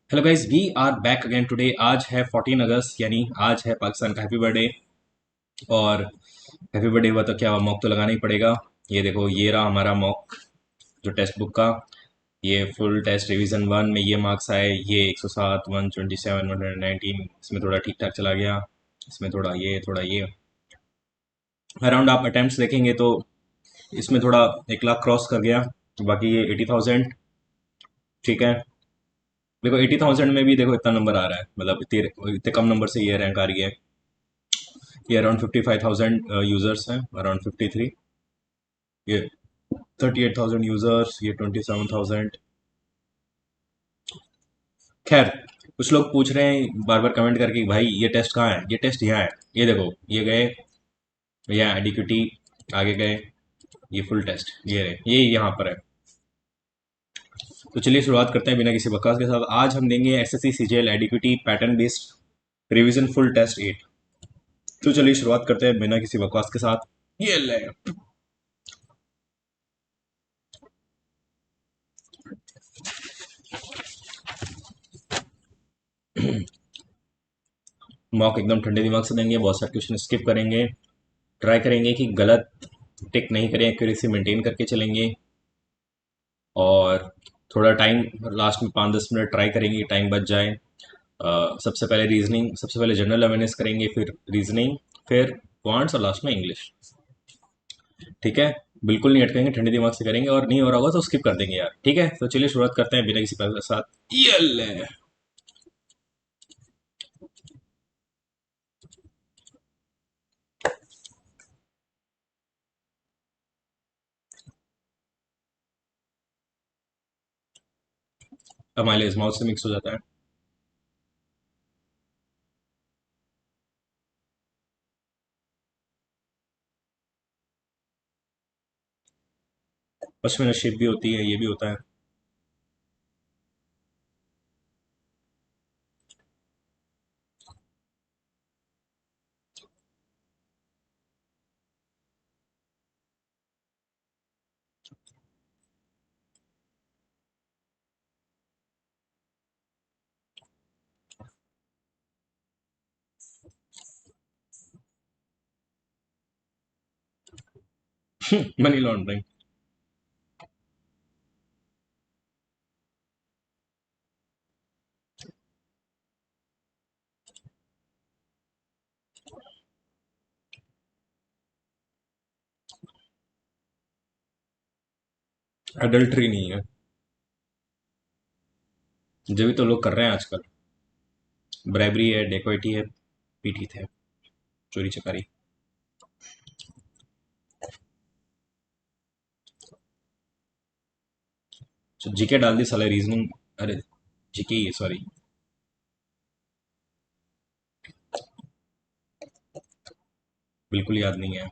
Hello guys, we are back again today. आज है 14 अगस्त, यानी आज है पाकिस्तान का हैप्पी बर्थडे। और हैप्पी बर्थडे हुआ तो क्या हुआ, मॉक तो लगाना ही पड़ेगा। ये देखो, ये रहा हमारा मॉक जो टेक्स्ट बुक का। ये फुल टेस्ट रिवीजन वन में ये मार्क्स आए, ये 107, 127, 119। इसमें थोड़ा ठीक ठाक चला गया, इसमें थोड़ा ये अराउंड आप अटेम्प्ट्स देखेंगे तो इसमें थोड़ा 1 लाख क्रॉस कर गया। बाकी ये 80,000। ठीक है, देखो 80,000 में भी देखो इतना नंबर आ रहा है, मतलब इतने इतने कम नंबर से ये रैंक आ रही है। ये अराउंड 55,000 यूजर्स हैं, अराउंड 53। ये 38,000 यूजर्स, ये 27,000। खैर, कुछ लोग पूछ रहे हैं बार बार कमेंट करके कि भाई ये टेस्ट कहाँ है, ये टेस्ट यहाँ है। ये देखो, ये गए, यहाँ एडिक्यूटी, आगे गए, ये फुल टेस्ट, ये रहे, ये यहाँ पर है। तो चलिए शुरुआत करते हैं बिना किसी बकवास के साथ। आज हम देंगे एसएससी सीजीएल एडिक्यूटी pattern based revision full test 8। तो चलिए शुरुआत करते हैं बिना किसी बकवास के साथ। ये ले, मॉक एकदम ठंडे दिमाग से देंगे, बहुत सारे क्वेश्चन स्किप करेंगे, ट्राई करेंगे कि गलत टिक नहीं करें, एक्यूरेसी मेंटेन करके चलेंगे। और थोड़ा टाइम लास्ट में 5-10 मिनट ट्राई करेंगे, टाइम बच जाए। सबसे पहले रीजनिंग, सबसे पहले जनरल अवेयरनेस करेंगे, फिर रीजनिंग, फिर पॉइंट्स और लास्ट में इंग्लिश। ठीक है, बिल्कुल नहीं अटकेंगे, ठंडे दिमाग से करेंगे, और नहीं हो रहा होगा तो स्किप कर देंगे यार। ठीक है, तो चलिए शुरुआत करते हैं बिना किसी बात के साथ। ये ले, हमारे माउथ से मिक्स हो जाता है। पश्मीना शेप भी होती है, ये भी होता है। Money laundering. अडल्ट्री नहीं है, जो भी तो लोग कर रहे हैं आजकल। ब्राइबरी है, डेकोइटी है, पीटी है, चोरी चकारी। जीके डाल दी साले, रीजनिंग। अरे, जीके ही है, सॉरी। बिल्कुल याद नहीं है।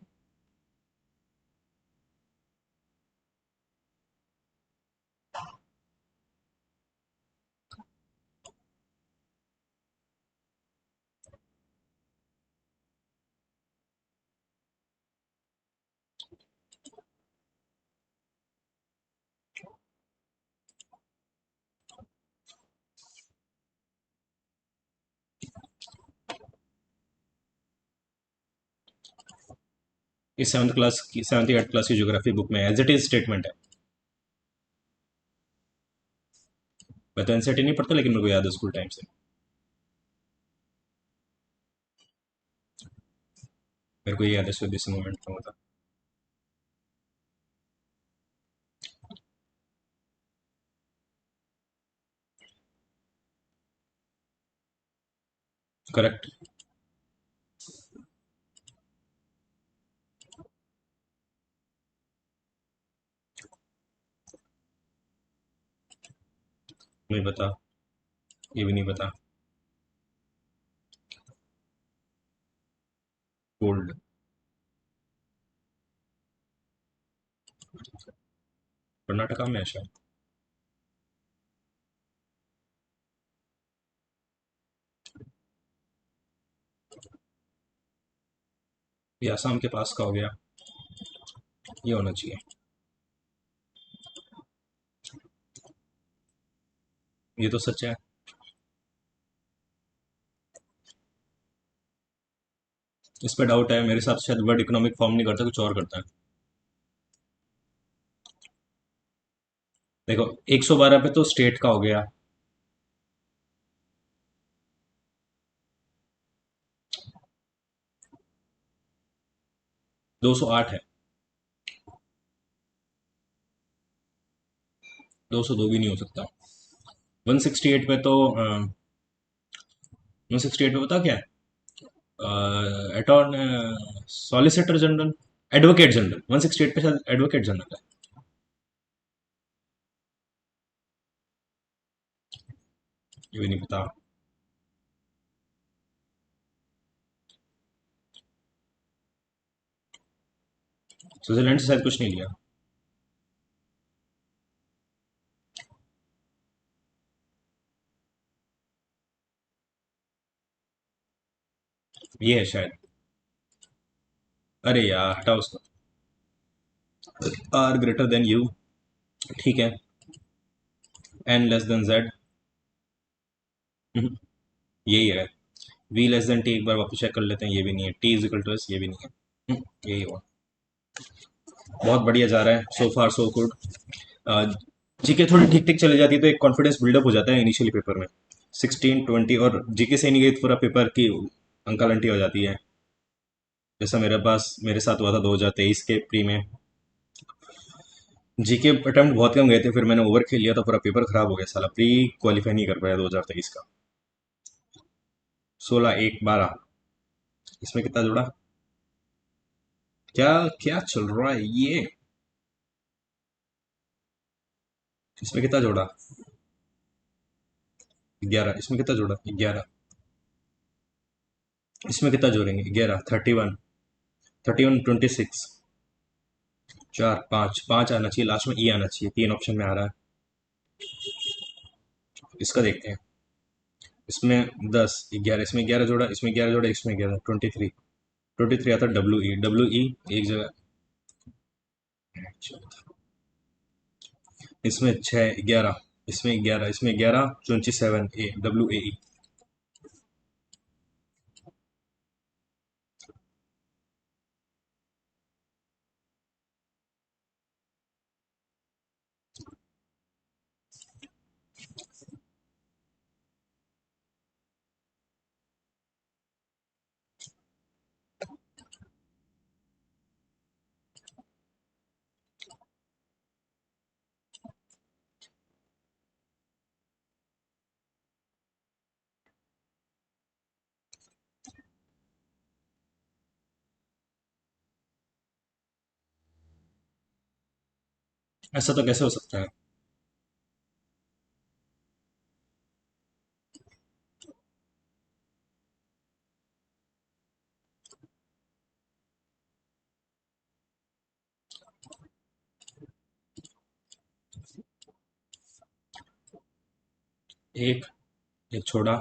इस सेवन्थ एट क्लास की ज्योग्राफी बुक में एज इट इज स्टेटमेंट है। मैं तो एनसीईआरटी नहीं पढ़ता, लेकिन मेरे को याद है स्कूल टाइम से। मेरे को ये याद है, स्वदेशी मूवमेंट का होता। करेक्ट। नहीं पता, ये भी नहीं पता। गोल्ड। कर्नाटका में है शायद। ये आसाम के पास का हो गया, ये होना चाहिए। ये तो सच है। इस पे डाउट है, मेरे हिसाब से शायद वर्ल्ड इकोनॉमिक फॉर्म नहीं करता, कुछ और करता है। देखो 112 पे तो स्टेट का हो गया। 208 है। 202 भी नहीं हो सकता। 168 पे तो 168 पे पता क्या है, अटॉर्न सॉलिसिटर जनरल, एडवोकेट जनरल, 168 पे शायद एडवोकेट जनरल है। ये भी नहीं पता। स्विट्जरलैंड से शायद कुछ नहीं लिया। ये है शायद। अरे यार हटाओ उसको। आर ग्रेटर देन यू, ठीक है। एन लेस देन जेड, यही है। वी लेस देन टी, एक बार वापस चेक कर लेते हैं, ये भी नहीं है। T is equal to S, ये भी नहीं है। यही हुआ। बहुत बढ़िया जा रहा है, सो फार सो गुड। जीके थोड़ी ठीक ठीक चली जाती है तो एक कॉन्फिडेंस बिल्डअप हो जाता है इनिशियली पेपर में। 16 20, और जीके से नहीं गई तो पूरा पेपर की अंकल आंटी हो जाती है। जैसा मेरे साथ हुआ था 2023 के प्री में। जीके अटेम्प्ट बहुत कम गए थे, फिर मैंने ओवर खेल लिया, तो पूरा पेपर खराब हो गया साला, प्री क्वालिफाई नहीं कर पाया 2023 का। 16 1 12। इसमें कितना जुड़ा? क्या क्या चल रहा है ये? इसमें कितना जोड़ा? 11। इसमें कितना जोड़ा? 11। इसमें कितना जोड़ेंगे? 11 31। 31 26। 4 5 5 आना चाहिए लास्ट में, ई आना चाहिए, 3 ऑप्शन में आ रहा है। इसका देखते हैं। इसमें 10 11, इसमें 11 जोड़ा, इसमें 11 जोड़ा, इसमें 11, 23। 23 आता डब्ल्यू ई एक जगह। इसमें 6 11, इसमें 11, इसमें 11, 27 ए WAE। ऐसा तो कैसे हो सकता है? एक एक छोड़ा,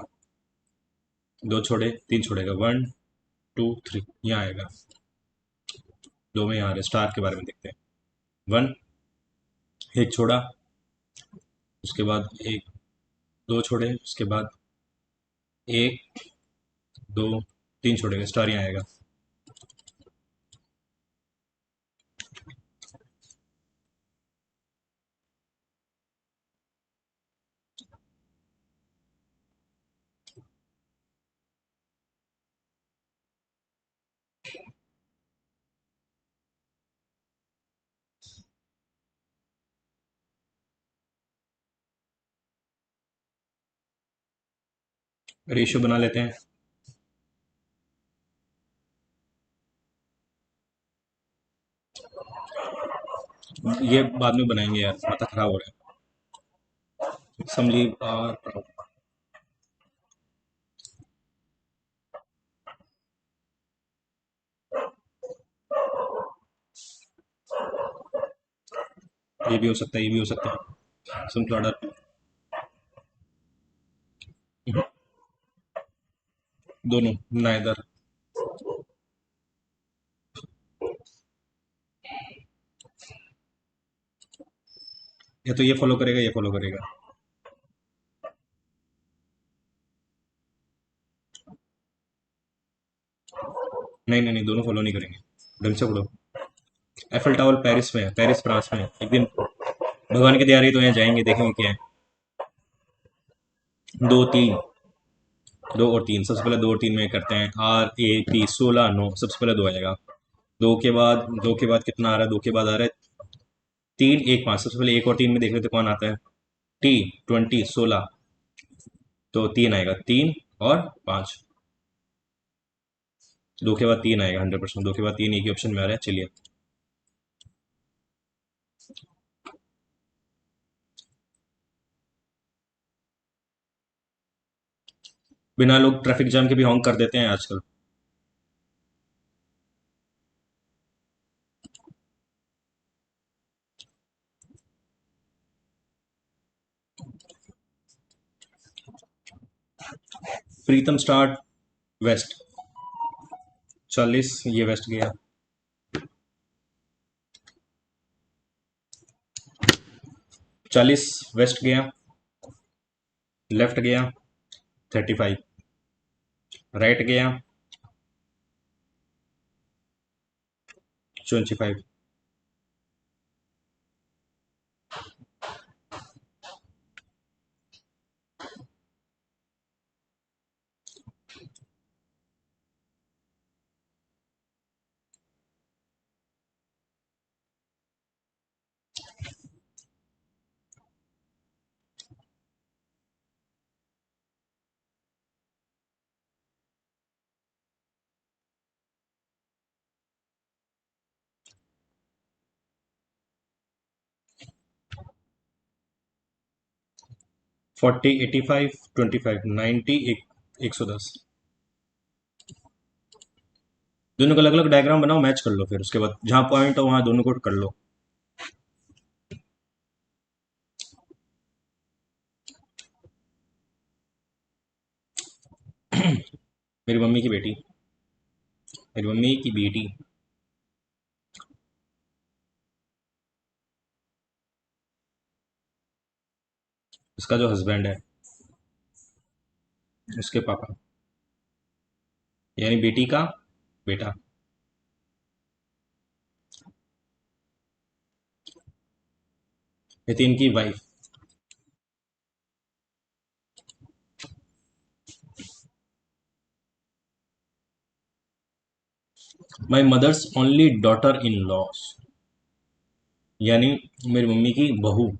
दो छोड़े, तीन छोड़ेगा, 1 2 3, यहाँ आएगा। दो में यहाँ आ रहे, स्टार के बारे में देखते हैं। 1, एक छोड़ा, उसके बाद एक, दो छोड़े, उसके बाद एक, दो, तीन छोड़ेगा, स्टार यहाँ आएगा। रेशियो बना लेते हैं। ये बाद में बनाएंगे यार, माथा खराब हो रहा है। समझी और ये भी हो सकता है, ये भी हो सकता है। Simple order. दोनों ना इधर। या तो ये फॉलो करेगा, ये फॉलो करेगा। नहीं नहीं नहीं, दोनों फॉलो नहीं करेंगे। ढंग से पढ़ो। एफिल टावर पेरिस में है, पेरिस फ्रांस में है। एक दिन भगवान की दया रही तो यहाँ जाएंगे, देखेंगे क्या है। दो तीन, दो और तीन, सबसे पहले दो और तीन में करते हैं। RAP 16 9, सबसे पहले दो आएगा। दो के बाद कितना आ रहा है? दो के बाद आ रहा है तीन एक पाँच। सबसे पहले एक और तीन में देख लेते कौन आता है। T20 16, तो तीन आएगा, तीन और पाँच। दो के बाद तीन आएगा 100%, दो के बाद तीन एक ही ऑप्शन में आ रहा है। चलिए, बिना लोग ट्रैफिक जाम के भी हॉन्क कर देते हैं आजकल। प्रीतम स्टार्ट वेस्ट। 40, ये वेस्ट गया। 40 वेस्ट गया, लेफ्ट गया 35, राइट गया 25। 40 85 25 90 110। दोनों का अलग अलग डायग्राम बनाओ, मैच कर लो, फिर उसके बाद जहां पॉइंट हो वहां दोनों को कर लो। मेरी मम्मी की बेटी, मेरी मम्मी की बेटी, इसका जो हस्बैंड है, उसके पापा, यानी बेटी का बेटा। नितिन की wife. My mother's only daughter in laws, यानी मेरी मम्मी की बहू,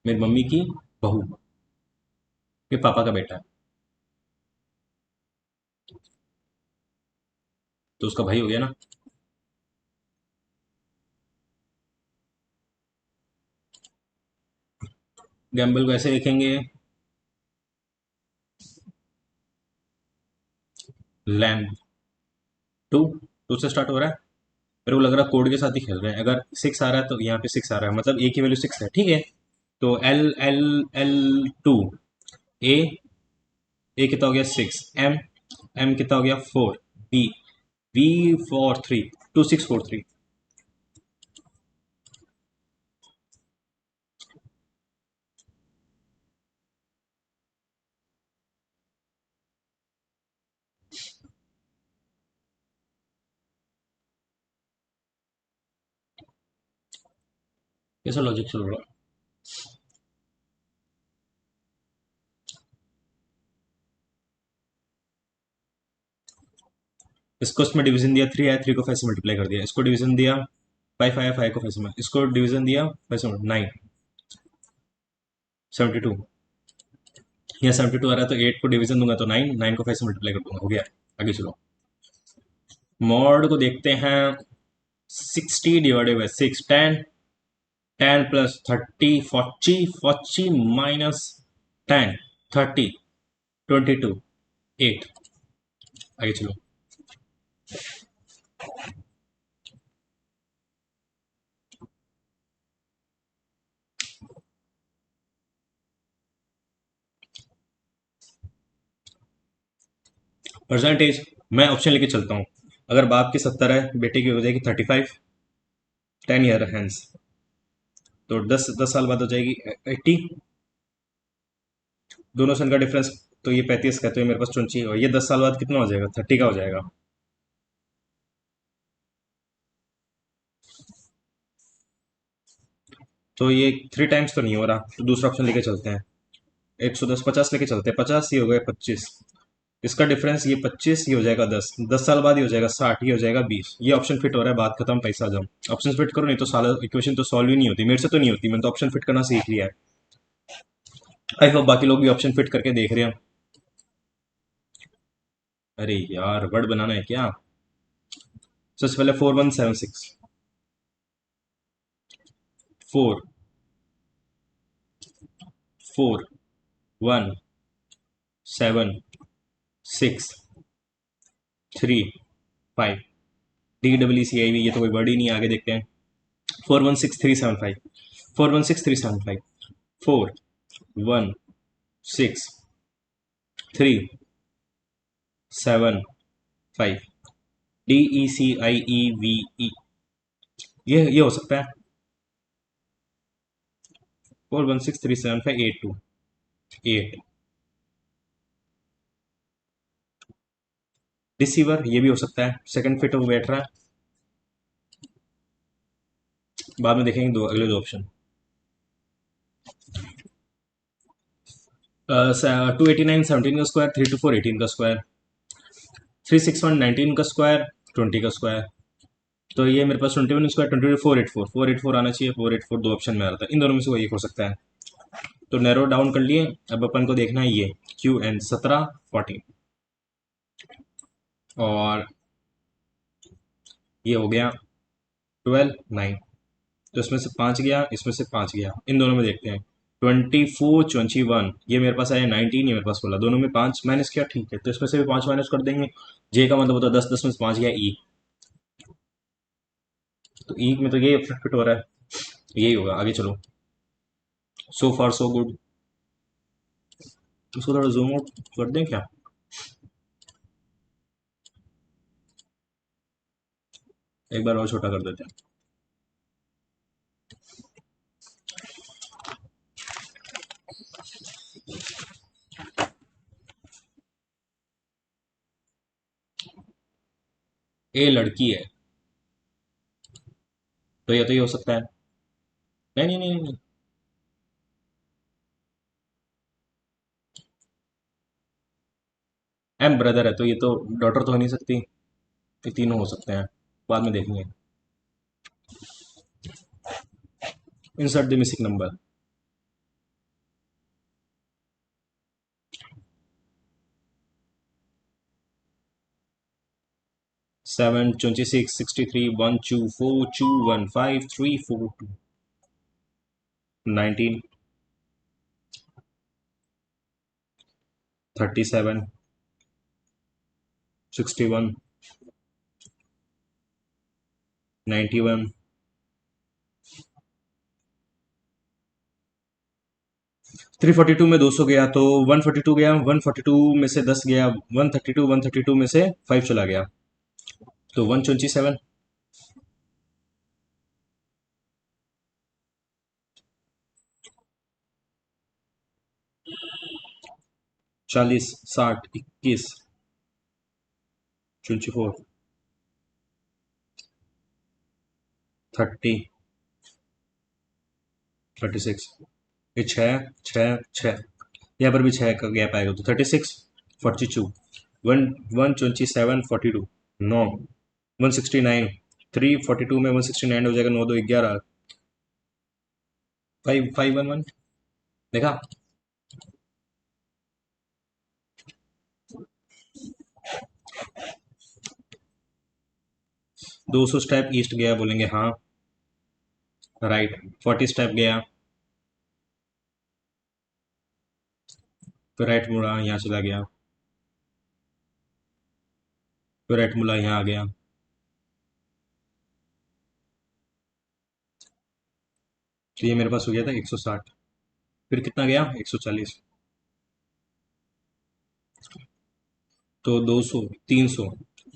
मेरी मम्मी की बहू के पापा का बेटा है, तो उसका भाई हो गया ना। गैम्बल को ऐसे लिखेंगे, लैंड। टू, टू से स्टार्ट हो रहा है। मेरे को लग रहा है कोड के साथ ही खेल रहे हैं। अगर सिक्स आ रहा है तो यहाँ पे सिक्स आ रहा है, मतलब ए की वैल्यू सिक्स है, ठीक है। तो एल 2, ए, ए कितना हो गया सिक्स, एम कितना हो गया फोर, बी, बी 4 3, 2 6 4 3। कैसा लॉजिक चल रहा है? इसको इसमें डिवीजन दिया, थ्री आया, थ्री को फाइव से मल्टीप्लाई कर दिया। इसको डिवीजन दिया, फाइव आया, फाइव को फाइव से, इसको डिवीजन दिया फाइव से, 9, 72। यहाँ 72 आ रहा है, तो 8 को डिवीजन दूंगा तो 9, 9 को फाइव से मल्टीप्लाई कर दूंगा, हो गया। आगे चलो, मॉड को देखते हैं। 60/6, 10, 10 + 30 40, 40 - 10 30, 22 8। आगे चलो। परसेंटेज, मैं ऑप्शन लेके चलता हूँ। अगर बाप की 70 है, बेटे की हो जाएगी 35, 10 ईयर हैंस, तो 10 10 साल बाद हो जाएगी 80। दोनों सन का डिफरेंस तो ये 35 का, तो ये मेरे पास 20 और ये 10 साल बाद कितना हो जाएगा, 30 का हो जाएगा। तो ये 3 टाइम्स तो नहीं हो रहा, तो दूसरा ऑप्शन लेके चलते हैं। 110, 50 लेके चलते हैं, 50 ये हो गए 25, इसका डिफरेंस ये 25, ये हो जाएगा 10, 10 साल बाद ये हो जाएगा 60, ये हो जाएगा 20। ये ऑप्शन फिट हो रहा है, बात खत्म, पैसा जम। ऑप्शन फिट करो, नहीं तो साला इक्वेशन तो सॉल्व ही नहीं होती, मेरे से तो नहीं होती, मैंने तो ऑप्शन फिट करना सीख लिया है। आई होप बाकी लोग भी ऑप्शन फिट करके देख रहे हैं। अरे यार वर्ड बनाना है क्या। सबसे पहले 4176, 4 1 7 6 3 5, DEECIV, ये तो कोई वर्ड ही नहीं है, आगे देखते हैं। 416 375, 416 375, 4 1 6 3 7 5, DECIEVE, ये हो सकता है। 4 1 6 3 7 5 8 2 8। रिसीवर, ये भी हो सकता है, सेकंड फिट हो बैठ रहा है। बाद में देखेंगे दो अगले दो ऑप्शन। 289 17 का स्क्वायर, 324 18 का स्क्वायर, 361 19 का स्क्वायर, 20 का स्क्वायर। तो ये मेरे पास 21 स्क्वायर, 22 484, 484 आना चाहिए, 484 दो ऑप्शन में आ रहा था, इन दोनों में से कोई एक हो सकता है। तो नैरो डाउन कर लिए, अब अपन को देखना है ये QN 17 14, और ये हो गया 12 9। तो इसमें से 5 गया, इसमें से 5 गया, इन दोनों में देखते हैं। 24 21, ये मेरे पास आया 19, ये मेरे पास 16, दोनों में 5 माइनस किया, ठीक है, तो इसमें से भी 5 माइनस कर देंगे। जे का मतलब होता है 10, 10 में से 5 गया ई, तो ई में तो ये फिट हो रहा है, यही होगा। आगे चलो, सो फार सो गुड। इसको थोड़ा जूम आउट कर दें क्या। एक बार और छोटा कर देते हैं। ए लड़की है, तो ये तो ये हो सकता है। नहीं नहीं नहीं नहीं, एम ब्रदर है, तो ये तो डॉटर तो हो नहीं सकती, ये तीनों हो सकते हैं, बाद में देखेंगे। Insert the missing number. 7 26 63 1 2 4 2 1 5 3 4 2 19 37 61 91 342 में 200 गया, तो 142 गया, 142 में से 10 गया, 132, 132 में से 5 चला गया, तो 127। 40 60 21 24 30 36, ये छः छः छः, यहाँ पर भी छः का गैप आएगा, तो 36 42 वन 127 42 9 169, 342 में 169 हो जाएगा, 9 2 11, 5 5 1 1। देखा, 200 स्टेप ईस्ट गया, बोलेंगे हाँ, राइट। 40 स्टेप गया, फिर राइट मुड़ा, यहाँ चला गया, फिर राइट मुड़ा, यहाँ आ गया, तो ये मेरे पास हो गया था 160। फिर कितना गया, 140, तो 200 300,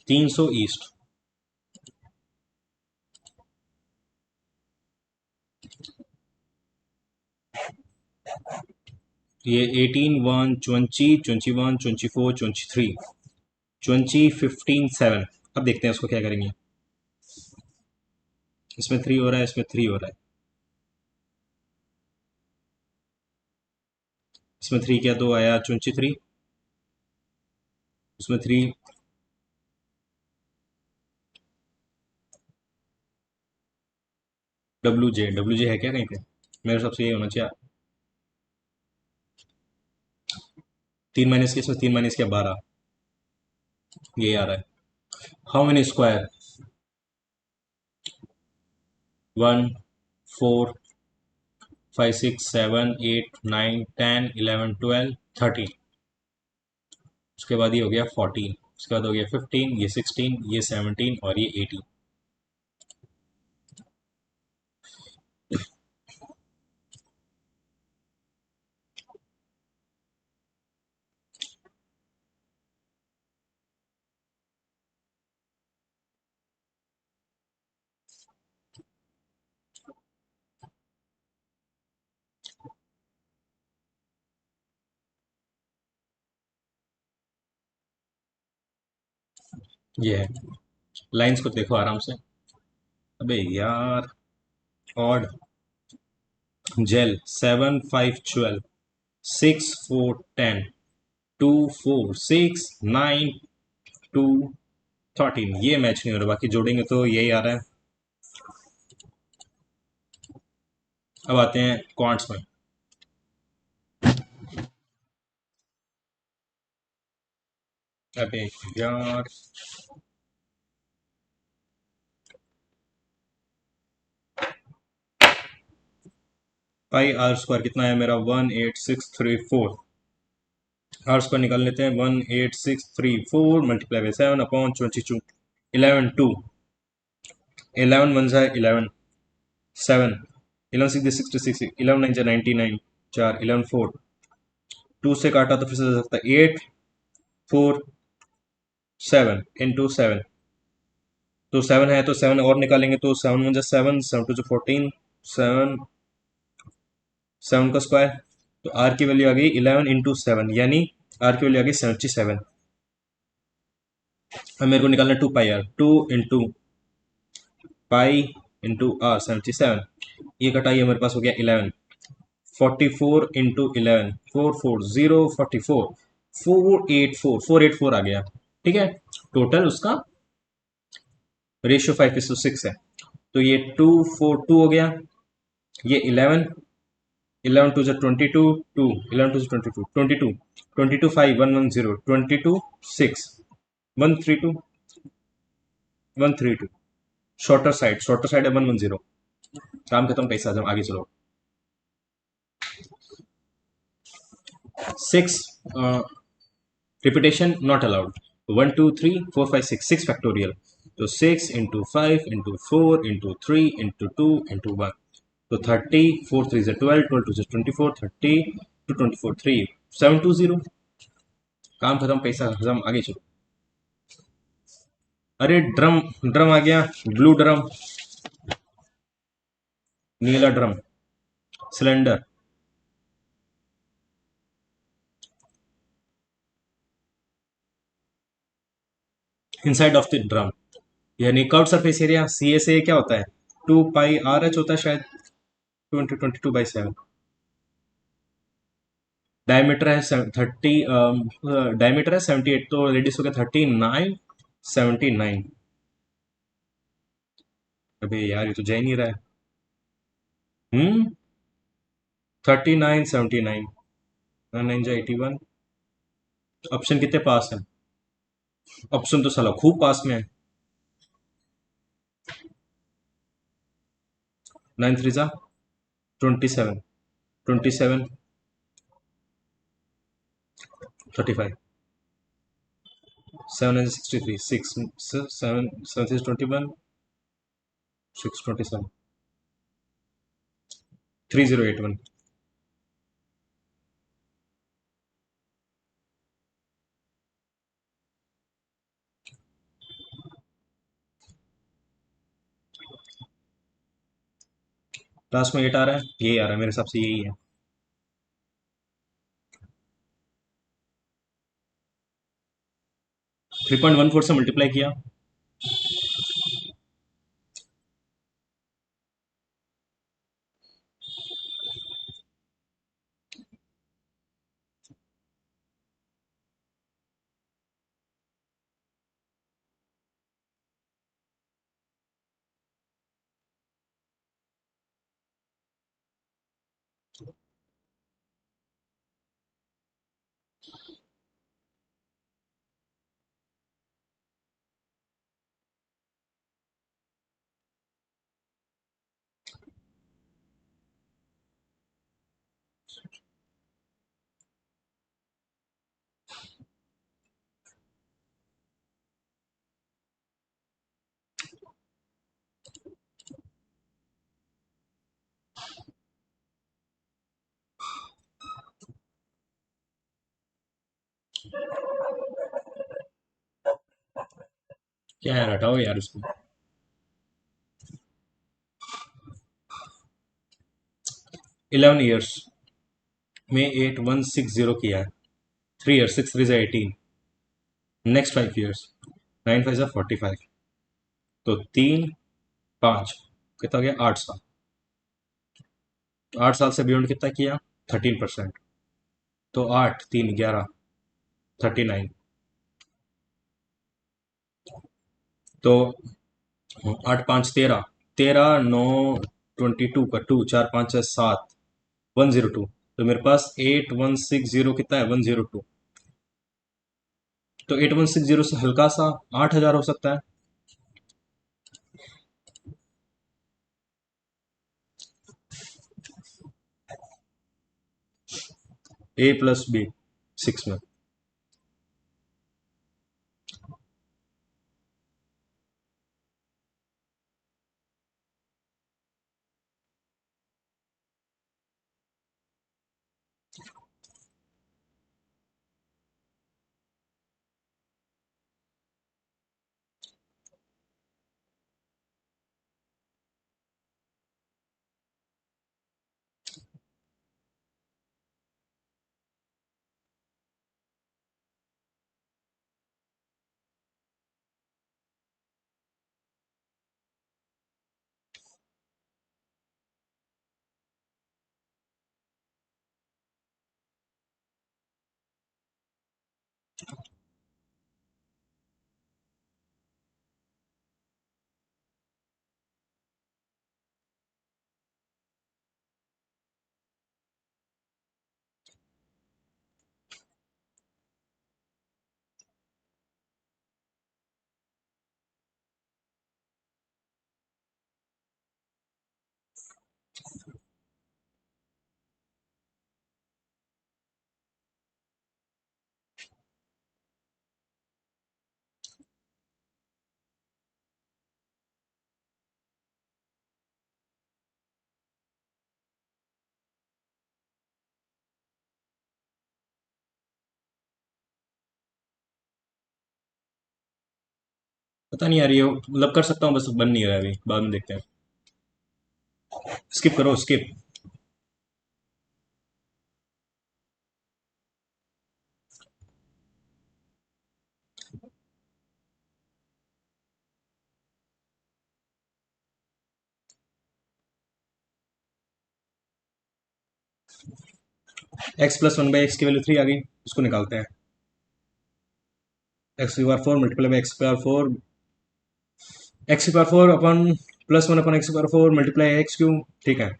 300 ईस्ट, ये 18 1 20 21 24 23 20 15 7। अब देखते हैं उसको क्या करेंगे। इसमें 3 हो रहा है, इसमें 3 हो रहा है। इसमें 3 क्या, 2 आया 23। उसमें 3 डब्ल्यू जे है क्या कहीं पे? मेरे हिसाब से ये होना चाहिए। 3 माइनस के, इसमें 3 माइनस क्या, 12। ये आ रहा है। How many square? 1 4 5 6 7 8 9 10 11 12 13। उसके बाद ये हो गया 14। उसके बाद हो गया 15, ये 16, ये 17 और ये 18। ये है। लाइंस को देखो आराम से। अबे यार। ऑड। जेल 7 5 12 6 4 10 2 4 6 9 2 13। ये मैच नहीं हो रहा, बाकी जोड़ेंगे तो यही आ रहा है। अब आते हैं क्वांट्स में। अबे यार। पाई आर स्क्वायर कितना है मेरा? 18634। आर स्क्वायर निकाल लेते हैं। 18634 मल्टीप्लाई बाई 7/22। 11 2। 11 1 जा 11। 7। 11 6 66। 11 9 जा 99। 4 11 4। 2 से काटा तो फिर से जा सकता है 8 4 7 इंटू 7। तो 7 है तो 7 और निकालेंगे तो 7 1 जा 7 7 2 जा 14। 7 7 का स्क्वायर। तो आर की वैल्यू आ गई 11 इंटू 7, यानी आर की वैल्यू आ गई 77। अब मेरे को निकालना 2 pi R. 2 into pi into R 77। ये कटाइए, मेरे पास हो गया 11। 44 इंटू 11 4 4 0 44। 484 आ गया। ठीक है। टोटल उसका रेशियो 5:6 है। तो ये 2 4 2 हो गया। ये 11। 11 2 जा 22। 2 11 2 जा 22 22। 22 5 1 1 0 22 6 132 132। शॉर्टर साइड है 1 1 0। काम खत्म, पैसा आजम, आगे चलो। 6 रिपीटेशन नॉट अलाउड। 1 2 3 4 5 6 फैक्टोरियल। तो 6 into 5 into 4 into 3 into 2 into 1। तो 30। 4 3 जा 12। 12 2 जा 24। 30 2 24 3 720। काम खत्म, पैसा खत्म, आगे चलो। अरे ड्रम। ड्रम आ गया। Blue drum. नीला drum. Cylinder. Inside of the drum, यानी curve surface area C S A क्या होता है? 2 पाई आर एच होता है शायद। 22/7। डायमीटर है 30। डायमीटर है 78, तो रेडियस हो गया 39 79। अबे यार, ये तो जा ही नहीं रहा है। 39 79। 9 9 जा 81। ऑप्शन कितने पास है? ऑप्शन तो साला खूब पास में है। 9 3 जा 27। 27 35। 7 9 जा 63। 6 7 7 6 21। 6 27। 3081। लास्ट में 8 आ रहा है, यही आ रहा है मेरे हिसाब से, यही है। 3.14 से मल्टीप्लाई किया। क्या यार, हटाओ यार उसको। 11 ईयर्स में 8160 किया है। 3 ईयर्स, 6 3 18। Next 5 years, 9 5 45। तो 3 5 कितना हो गया, 8 साल। 8 साल से बियॉन्ड कितना किया, 13%। तो 8 3 11, 39। तो 8 5 13, 13 9 22 का 2, 4 5 6 7, 102। तो मेरे पास 8160 कितना है, 102। तो 8160 से हल्का सा 8000 हो सकता है। A+B 6 में। पता नहीं यार, ये मतलब कर सकता हूँ, बस बन नहीं रहा है अभी, बाद में देखते हैं। स्किप करो, स्किप। x+1/x की वैल्यू 3 आ गई, उसको निकालते हैं। x⁴ multiply by x⁴, x⁴ upon +1 upon x⁴ multiply x³ ठीक है।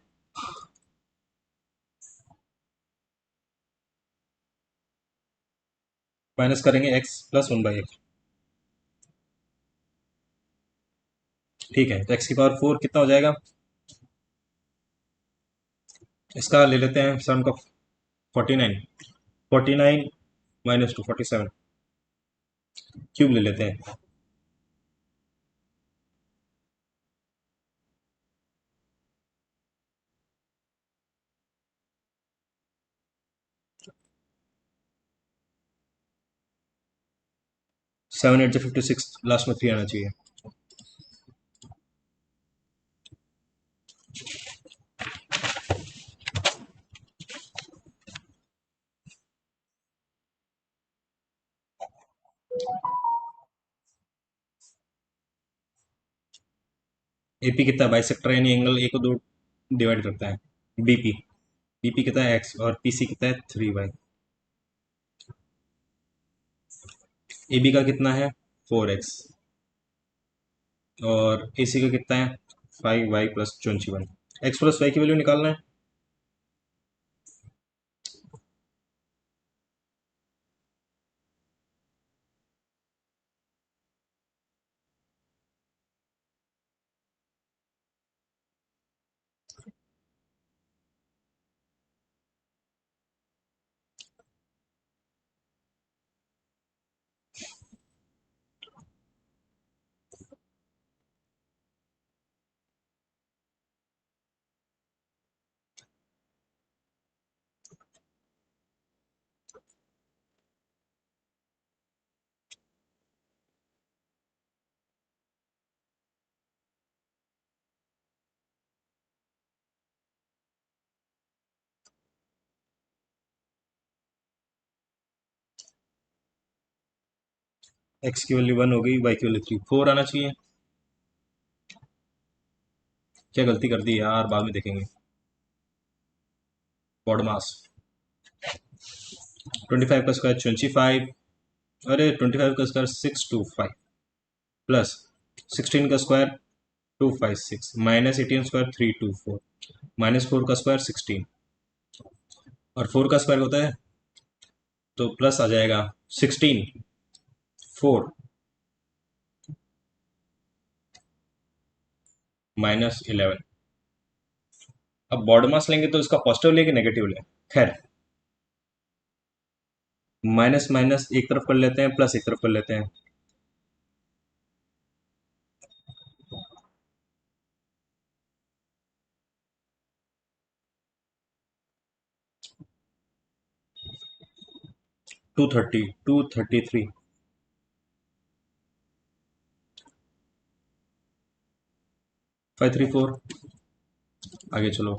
माइनस करेंगे x+1/x। ठीक है, तो x⁴ कितना हो जाएगा, इसका ले लेते हैं सम का 49। 49 -2 47 क्यूब ले लेते हैं। 7 8 56, लास्ट में 3 आना चाहिए। एपी कितना है, बाइसेक्टर यानी एंगल ए को दो डिवाइड करता है। बीपी, बीपी कितना है एक्स, और पीसी कितना है 3y। एबी का कितना है 4x, और एसी का कितना है 5y plus 21। X plus y की वैल्यू निकालना है। एक्स की वैल्यू 1 हो गई, वाई की वैल्यू 3, 4 आना चाहिए। क्या गलती कर दी यार, बाद में देखेंगे। बॉड मास 25 का स्क्वायर 25, अरे 25 का स्क्वायर 625 प्लस 16 का स्क्वायर 256 माइनस 18 स्क्वायर 324 माइनस 4 का स्क्वायर 16, और 4 का स्क्वायर होता है तो प्लस आ जाएगा 16 4 माइनस 11। अब बॉड मास लेंगे तो इसका पॉजिटिव लेंगे नेगेटिव लें, खैर माइनस माइनस एक तरफ कर लेते हैं, प्लस एक तरफ कर लेते हैं। Two thirty, 233। Five three four. आगे चलो।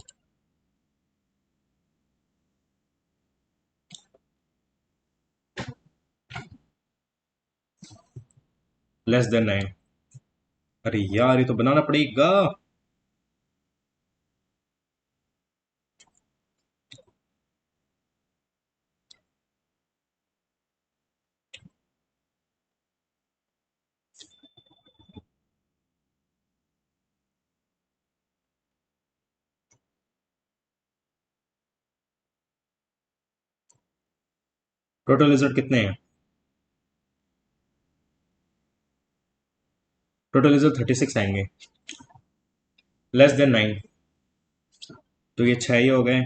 Less than 9। अरे यार ये तो बनाना पड़ेगा। टोटल रिजल्ट कितने हैं? टोटल रिजल्ट 36 आएंगे। लेस देन 9, तो ये 6 ही हो गए,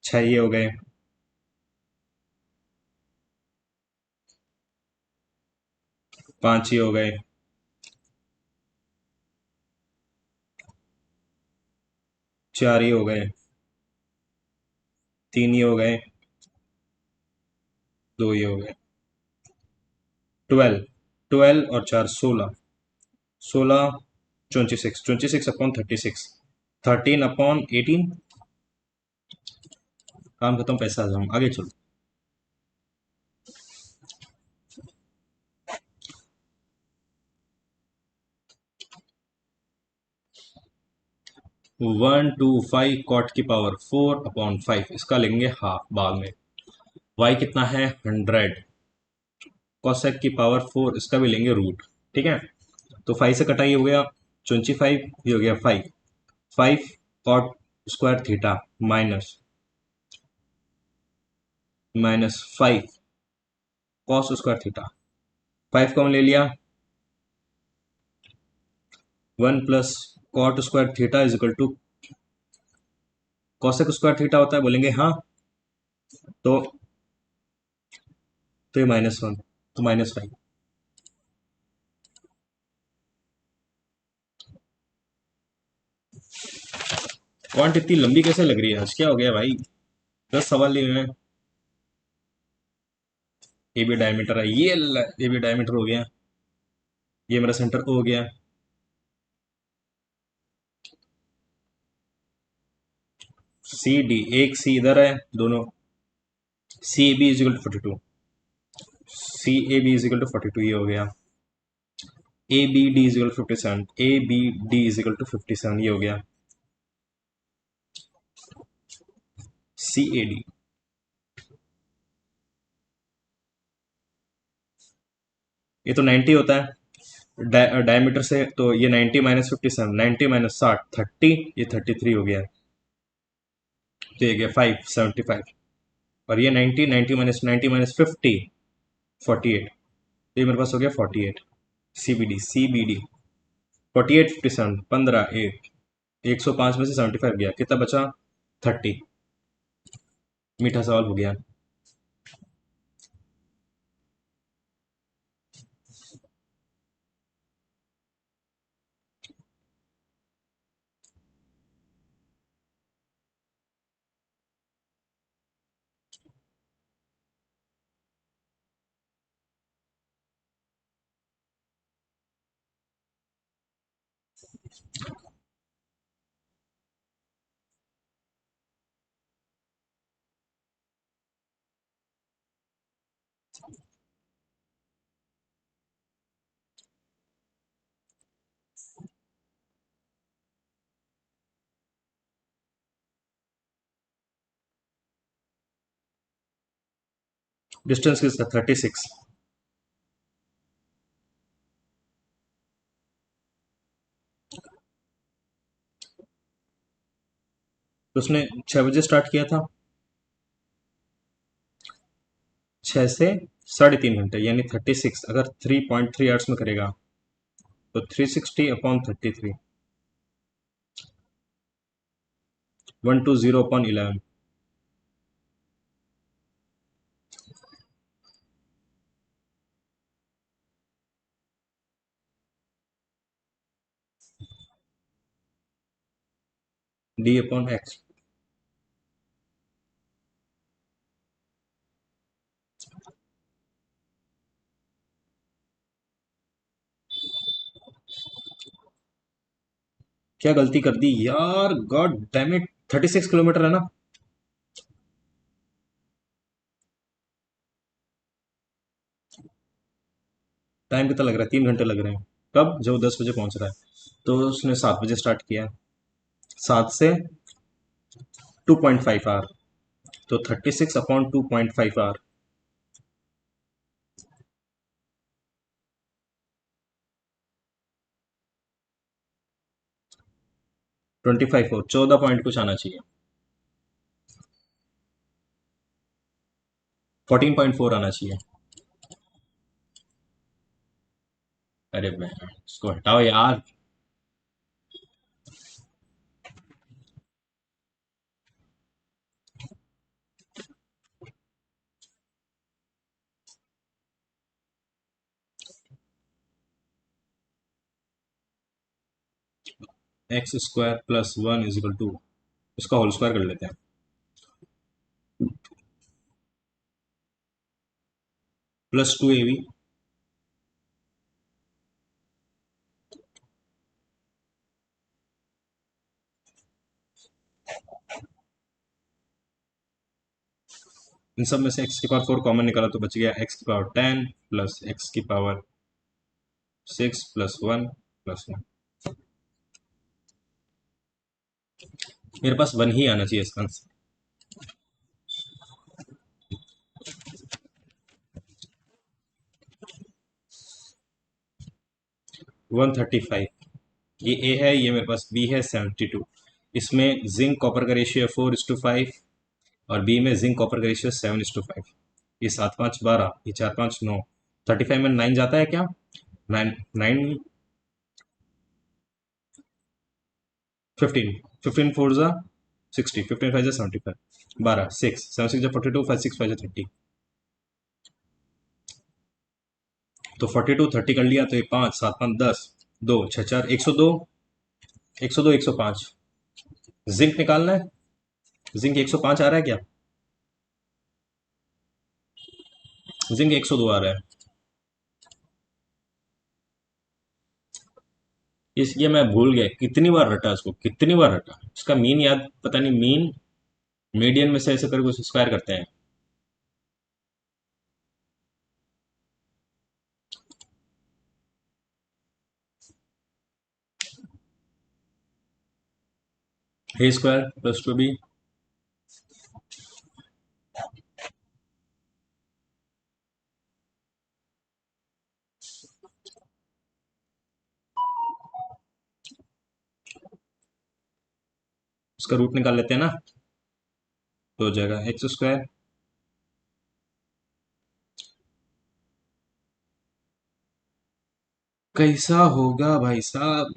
6 ही हो गए। 5 ही हो गए। 4 ही हो गए। 3 ही हो गए। 2 ही हो गए। 12, 12 और 4 16, 16 26, 26 अपॉन 36, 13 अपॉन 18। काम खत्म, पैसा हम आगे चलो। 125 कॉट की पावर 4/5, इसका लेंगे हाफ बाद में। y कितना है 100, कॉसेक की पावर 4, इसका भी लेंगे रूट। ठीक है, तो 5 से कटाई हो गया 25, ये हो गया 5, 5 cot square theta minus minus 5 cos square theta. 5 common ले लिया, 1 plus cot square theta is equal to cosec square theta होता है, बोलेंगे हाँ, तो ये -1, तो -5। क्वांट इतनी लंबी कैसे लग रही है आज, क्या हो गया भाई? 10 सवाल लिए हुए हैं। ए बी डायमीटर है, ये ए बी डायमीटर हो गया, ये मेरा सेंटर हो गया। सी डी, एक सी इधर है दोनों, C A B is equal to 42, C A B is equal to 42, ये हो गया। A B D is equal 57, A B D is equal to 57, ये हो गया सी ए डी। ये तो 90 होता है डायमीटर से, तो ये 90 माइनस 57, 90 माइनस 60, 30, ये 33 हो गया। तो ये गया 575, और ये 90, 90 माइनस 90 माइनस 50, 48। तो ये मेरे पास हो गया 48, सी बी डी 48, 57, 15, 105 में से 75 गया, कितना बचा? 30। मीठा सवाल हो गया। डिस्टेंस किसका? 36। तो उसने 6 बजे स्टार्ट किया था, 6 से 3.5 घंटे, यानी 36। अगर 3.3 आवर्स में करेगा तो 360/33, 120/11। D/X। क्या गलती कर दी यार, गॉड डैम इट। 36 किलोमीटर है ना? टाइम कितना लग रहा है? 3 घंटे लग रहे हैं। कब? जब वो 10 बजे पहुंच रहा है। तो उसने 7 बजे स्टार्ट किया है, 7 से 2.5 आवर, तो 36/2.5 आवर। 25 हो, 14 पॉइंट कुछ आना चाहिए, 14.4 आना चाहिए। अरे मैं इसको हटाओ यार। x² + 1 = इसका होल स्क्वायर कर लेते हैं। +2ab। इन सब में से x⁴ कॉमन निकाला तो बच गया x⁻10 + x⁻6 + 1 + 1। मेरे पास 1 ही आना चाहिए इसका आंसर। 135। ये ए है, ये मेरे पास बी है 72। इसमें जिंक कॉपर का रेशियो है 4:5, और बी में जिंक कॉपर का रेशियो 7:5। ये 7×5 = 12, ये 4×5 = 9। 35 में 9 जाता है क्या? 9, 9, 15, 15×4 = 60, 15×5 = 75, 12, 6, 7×6 = 42, 5×6 = 30। तो 42, 30 कर लिया, तो ये 5, 7, 5, 10, 2, 6, 4, 102, 102, 105। जिंक निकालना है। जिंक 105 आ रहा है क्या? जिंक 102 आ रहा है। इसलिए मैं भूल गया कितनी बार रटा इसको, कितनी बार रटा इसका मीन याद, पता नहीं मीन मीडियन में से ऐसे करके कुछ स्क्वायर करते हैं। ए स्क्वायर प्लस टू बी, उसका रूट निकाल लेते हैं ना, तो हो जाएगा एक्स स्क्वायर। कैसा होगा भाई साहब?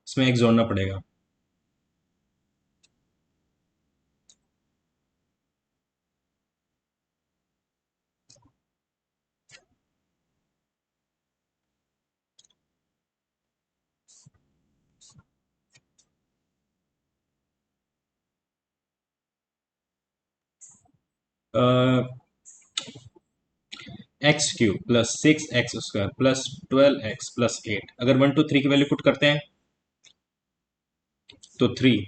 इसमें एक्स जोड़ना पड़ेगा। X cube plus six x square plus 12x plus eight, अगर 1 2 3 की वैल्यू पुट करते हैं तो 3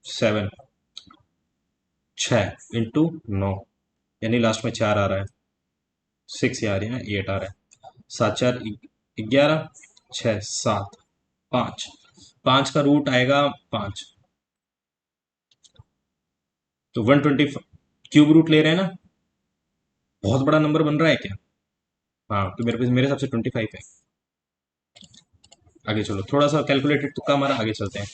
7 6 × 9, यानी लास्ट में 4 आ रहा है, 6 आ रही है, 8 आ रहा है, 7 4 11, 6 7 5, 5 का रूट आएगा 5, तो 120 क्यूब रूट ले रहे हैं ना, बहुत बड़ा नंबर बन रहा है क्या? हाँ, तो मेरे हिसाब से 25 है। आगे चलो, थोड़ा सा कैलकुलेटेड तुक्का हमारा, आगे चलते हैं।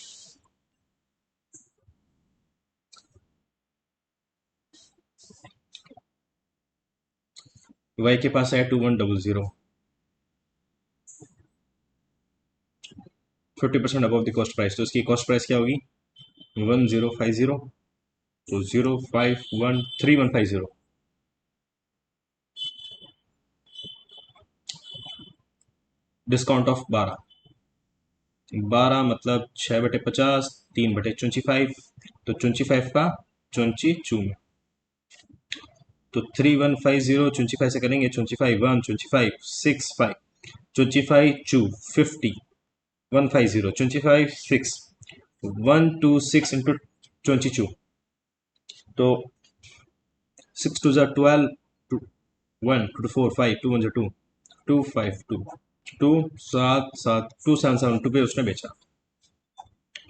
वाई के पास है 2100, 50% अबव द कॉस्ट प्राइस, तो इसकी कॉस्ट प्राइस क्या होगी? 1050, तो 0513150, डिस्काउंट ऑफ 12, 12 मतलब 6/50, 3/25, तो 25 का 25 में, तो 3150 25 से करेंगे, 25 1 25 6 5, 25 2 50, 150 25 6, 126 इंटू 22, तो 6 2 12, 1 2 4 5, 2 1 2, 2 5 2, 2 7 7 2 7 7 2 पे उसने बेचा,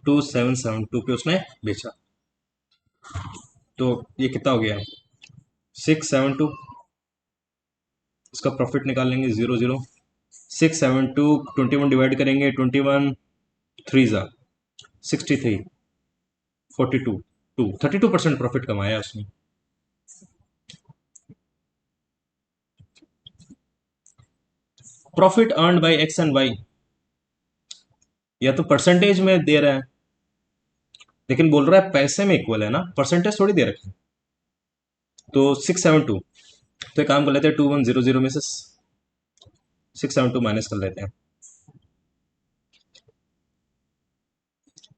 2772 पे उसने बेचा, तो ये कितना हो गया? 672, इसका प्रॉफिट निकाल लेंगे, 0 0, 672 21 डिवाइड करेंगे, 21 3 63, 42, 32% प्रॉफिट कमाया उसने। Profit earn by x and y, या तो परसेंटेज में दे रहा है, लेकिन बोल रहा है पैसे में इक्वल है ना, परसेंटेज थोड़ी दे रखा है, तो 672, तो एक काम कर लेते हैं, 2100 में से 672 माइनस कर लेते हैं,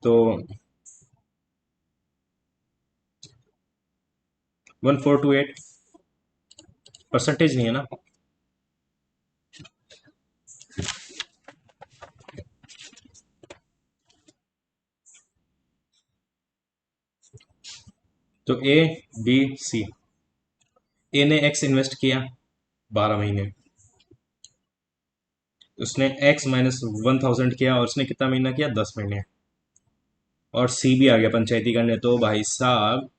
तो 1428, परसेंटेज नहीं है ना, तो ए बी सी, ए ने एक्स इन्वेस्ट किया 12 महीने, उसने एक्स माइनस 1000 किया, और उसने कितना महीना किया? 10 महीने, और सी भी आ गया पंचायती करने, तो भाई साहब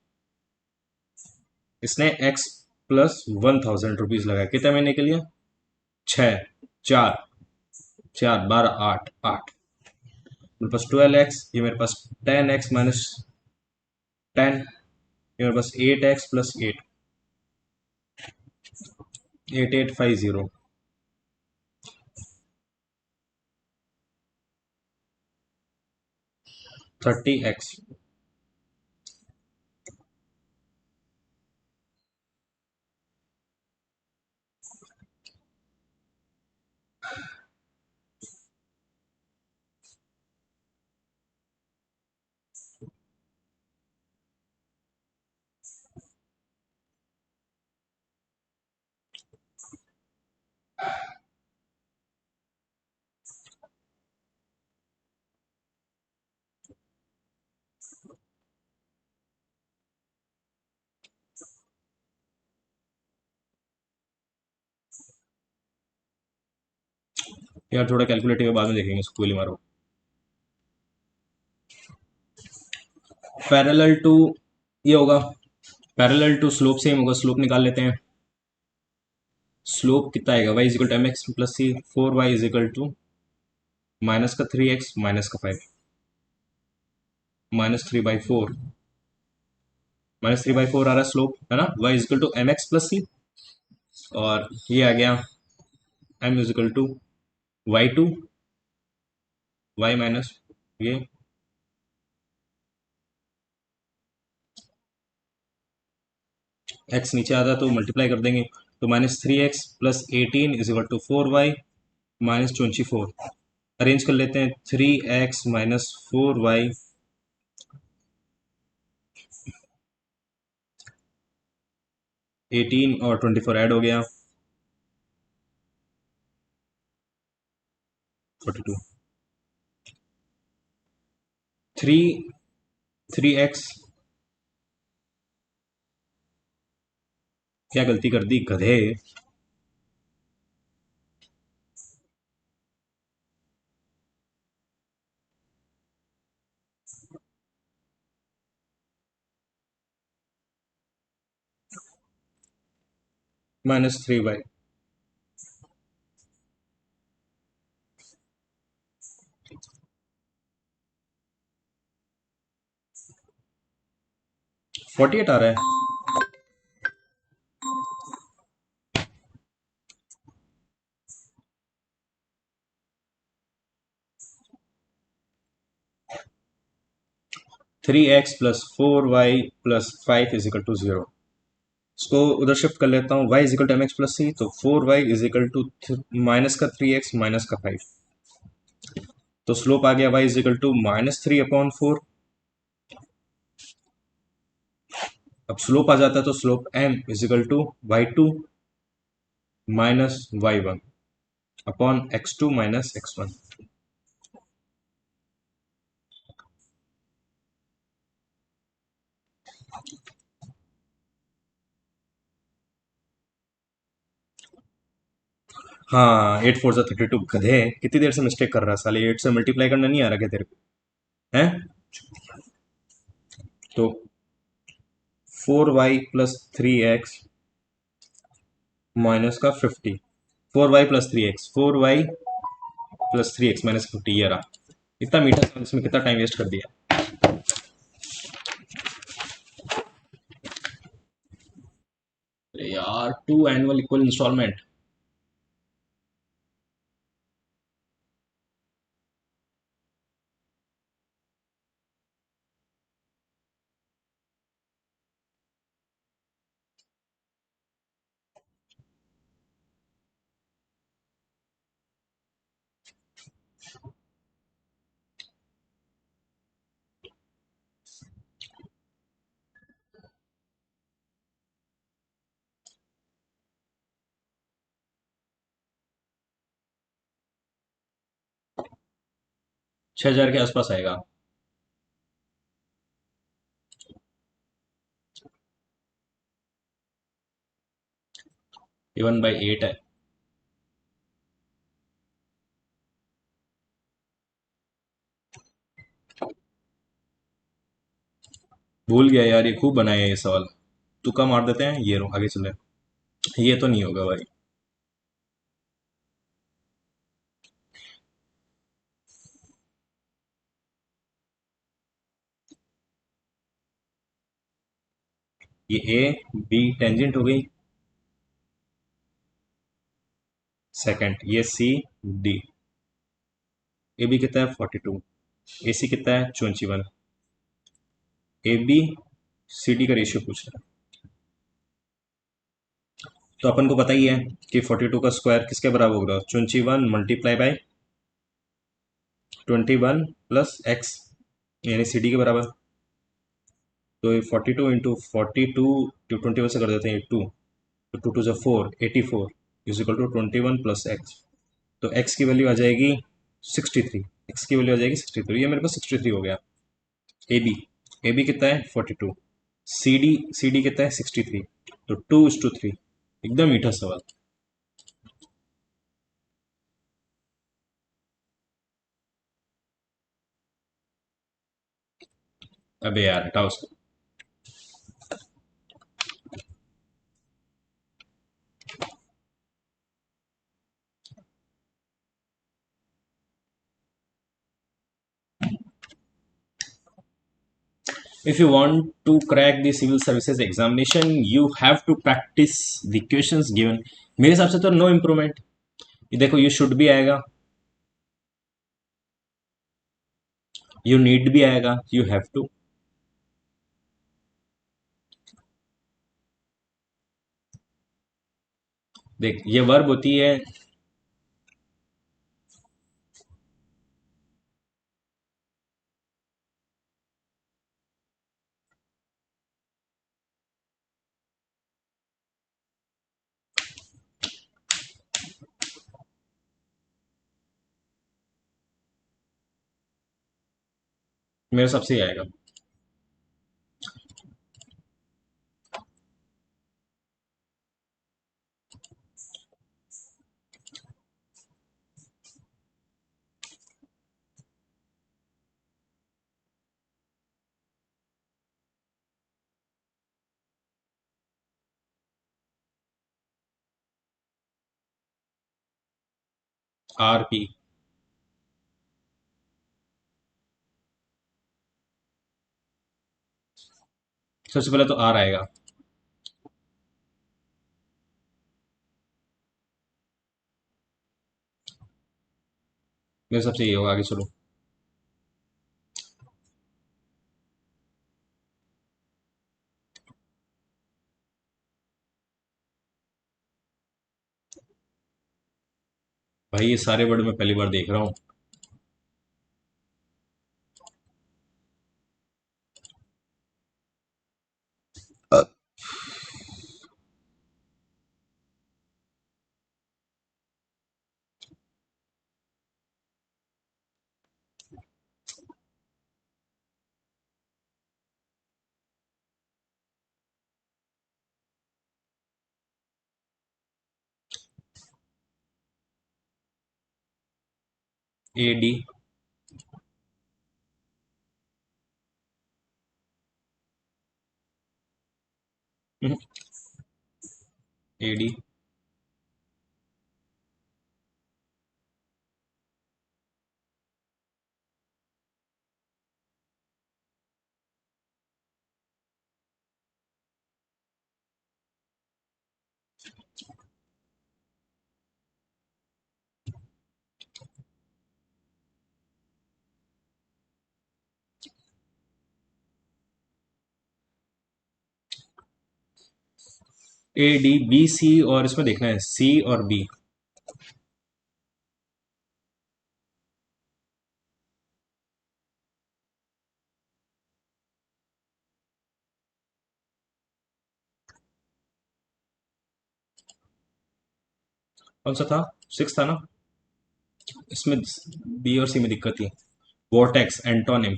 इसने एक्स प्लस 1000 रुपीज लगाया, कितने महीने के लिए? 6 4 4 12 8 8, मेरे पास 12x, ये मेरे पास 10x माइनस 10, ये मेरे पास 8x प्लस 8, 8850, 30x। यार थोड़ा कैलकुलेटिव बाद में देखेंगे, इसको गोली मारो। पैरेलल टू ये होगा, पैरेलल टू स्लोप सेम होगा, स्लोप निकाल लेते हैं। स्लोप कितना आएगा, y is equal to M x plus c, 4y is equal to minus का 3x माइनस का 5, -3/4, -3/4 आ रहा है स्लोप, है ना। y is equal to M x plus C, और ये आ गया m is equal to y2, y minus ये, x नीचे आता तो मल्टीप्लाई कर देंगे, तो -3x plus 18 is equal to 4y -24। Arrange कर लेते हैं, 3x माइनस 4y, 18 और 24 ऐड हो गया 42। 3x, क्या गलती कर दी गधे। -3y, 48 आ रहा है। 3x plus 4y plus 5 is equal to 0। इसको उधर शिफ्ट कर लेता हूँ, y is equal to M x plus C, तो 4y इजिकल टू माइनस का 3x माइनस का 5, तो स्लोप आ गया y इजिकल टू -3/4। अब स्लोप आ जाता है तो slope m is equal to y2 minus y1 upon x2 minus x1। हाँ, 8 4 32 गधे, कितनी देर से मिस्टेक कर रहा है साले, 8 से मल्टीप्लाई करना नहीं आ रहा क्या तेरे को, हैं। तो 4y प्लस 3x माइनस का 50, 4y plus 3x, 4y plus 3x minus 50, ये रहा। इतना मीठा सा, इसमें कितना टाइम वेस्ट कर दिया। अरे यार, 2 एनुअल इक्वल इंस्टॉलमेंट। 6,000 के आसपास आएगा। ये 1/8 है। भूल गया यार, ये खूब बनाया है ये सवाल। तुक्का मार देते हैं, ये रो आगे चले। ये तो नहीं होगा भाई। ये ए बी टेंजेंट हो गई, सेकंड ये सी डी। ए बी कितना है 42, ए सी कितना है 21, ए बी सी डी का रेशियो पूछ रहा है। तो अपन को पता ही है कि 42 का स्क्वायर किसके बराबर होगा, 21 मल्टीप्लाई बाय 21 प्लस एक्स, यानी सी डी के बराबर। तो ये 42 इंटू 42 21 से कर देते हैं 2, तो 2 2 से 4, 84 is equal to 21 plus x. तो एक्स की वैल्यू आ जाएगी 63, एक्स की वैल्यू आ जाएगी 63, ये मेरे पास 63 हो गया। ए बी, ए बी कितना है 42, सी डी कितना है 63, तो 2:3। एकदम मीठा सवाल। अबे यार हटाओ उसको। If you want to crack the civil services examination, you have to practice the questions given. मेरे हिसाब से तो नो इम्प्रूवमेंट। ये देखो, यू शुड भी आएगा, यू नीड भी आएगा, यू हैव टू। देख, ये वर्ब होती है। मेरे हिसाब से ही आएगा। R P. सबसे पहले तो आर आएगा। मेरे हिसाब से ये होगा, आगे चलो। भाई ये सारे वर्ड मैं पहली बार देख रहा हूँ। A D. A D. A D B C, और इसमें देखना है सी और बी। कौन सा था? सिक्स था ना? इसमें बी और सी में दिक्कत थी। Vortex antonym.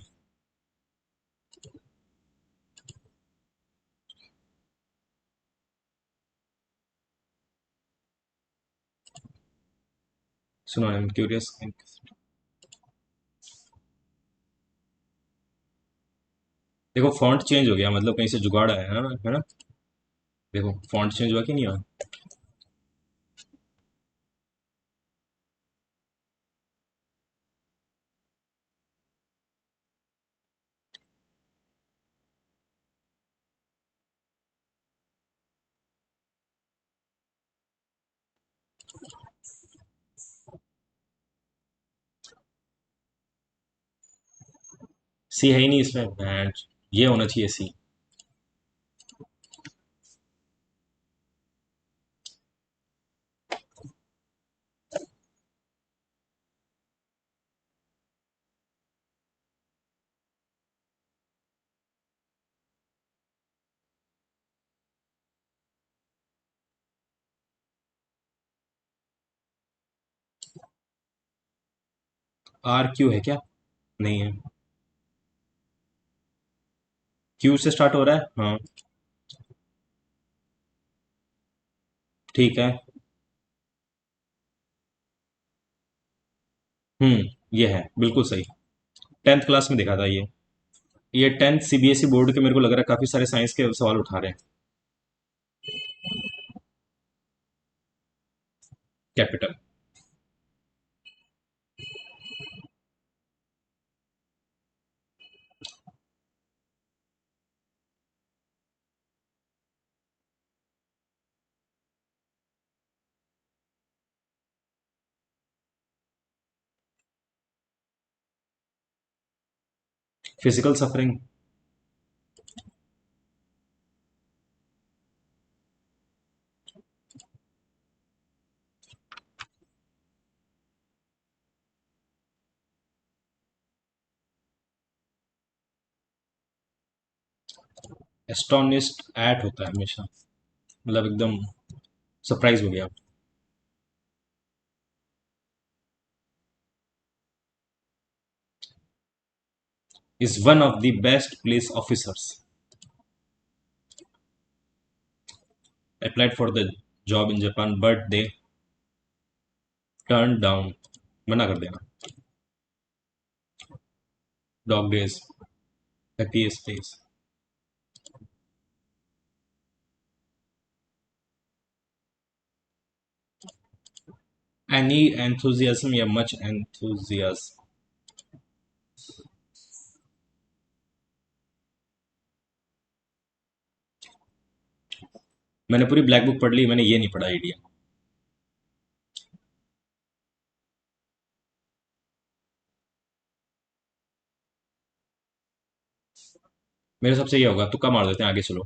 सुनो, आई एम क्यूरियस। देखो फॉन्ट चेंज हो गया, मतलब कहीं से जुगाड़ आया है ना? देखो फॉन्ट चेंज हुआ कि नहीं हुआ? सी है ही नहीं इसमें, ये होना चाहिए सी। आर क्यू है क्या? नहीं है। क्यू से स्टार्ट हो रहा है, हाँ। ठीक है। हम्म। ये है बिल्कुल सही। टेंथ क्लास में देखा था ये। ये 10th सीबीएसई बोर्ड के मेरे को लग रहा है काफी सारे साइंस के सवाल उठा रहे हैं। Capital. Physical suffering. Astonished at होता है हमेशा, मतलब एकदम सरप्राइज हो गया। Is one of the best police officers. Applied for the job in Japan but they turn down, मना कर देना। Dog days. Happiest days. Any enthusiasm या मच एंथुजियाज्म। मैंने पूरी ब्लैक बुक पढ़ ली, मैंने ये नहीं पढ़ा आइडिया। मेरे सबसे ये होगा, तुक्का मार देते हैं, आगे चलो।